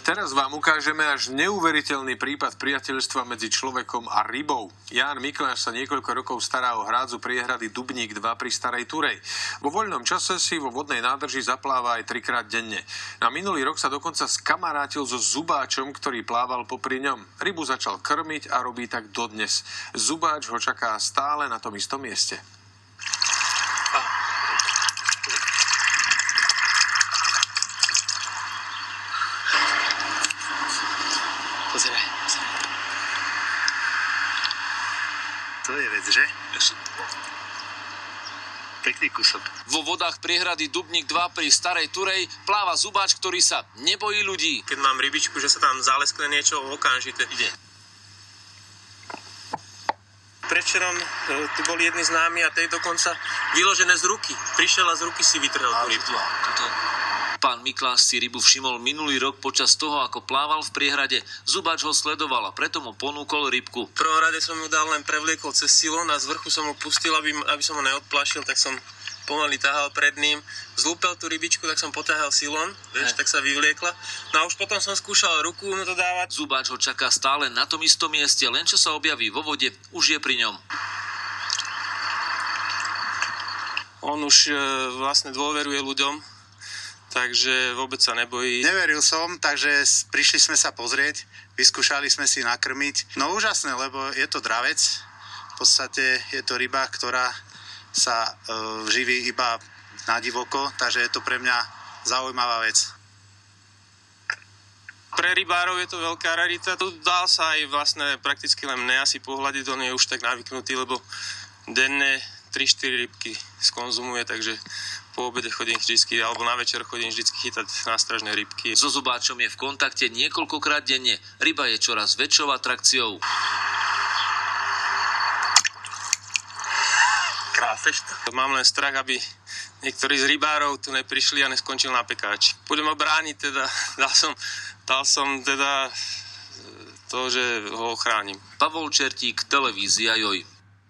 Teraz vám ukážeme až neuveriteľný prípad priateľstva medzi človekom a rybou. Ján Mikláš sa niekoľko rokov stará o hrádzu priehrady Dubník 2 pri Starej Turej. Vo voľnom čase si vo vodnej nádrži zapláva aj 3-krát denne. Na minulý rok sa dokonca skamarátil so zubáčom, ktorý plával popri ňom. Rybu začal krmiť a robí tak dodnes. Zubáč ho čaká stále na tom istom mieste. Pozeraj. To je vec, že? Pekný kúsok. Vo vodách priehrady Dubník 2 pri Starej Turej pláva zubáč, ktorý sa nebojí ľudí. Keď mám rybičku, že sa tam zaleskne niečo, okamžite ide. Predvčerom tu boli jedni známi a tej dokonca vyložené z ruky. Prišiel a z ruky si vytrhol tú rybu. Pán Mikláš si rybu všimol minulý rok počas toho, ako plával v priehrade. Zubáč ho sledoval a preto mu ponúkol rybku. V prvom rade som mu dal len prevliekol cez silón a z vrchu som mu pustil, aby som ho neodplašil, tak som pomaly tahal pred ním. Zlúpel tú rybičku, tak som potáhal silón, tak sa vyvliekla. No a už potom som skúšal ruku mu to dávať. Zubáč ho čaká stále na tom istom mieste, len čo sa objaví vo vode, už je pri ňom. On už vlastne dôveruje ľuďom, takže vôbec sa nebojí. Neveril som, takže prišli sme sa pozrieť, vyskúšali sme si nakrmiť. No úžasné, lebo je to dravec. V podstate je to ryba, ktorá sa živí iba na divoko, takže je to pre mňa zaujímavá vec. Pre rybárov je to veľká rarita. Tu dal sa aj vlastne prakticky len mne asi pohľadiť, on je už tak navyknutý, lebo denne 3-4 rybky skonzumuje, takže po obede chodím vždycky, alebo na večer chodím vždycky chytať nástražné rybky. So zubáčom je v kontakte niekoľkokrát denne. Ryba je čoraz väčšou atrakciou. Mám len strach, aby niektorí z rybárov tu neprišli a neskončil na pekáči. Budem ho brániť, teda dal som teda to, že ho ochránim. Pavol Čertík, televízia Joj.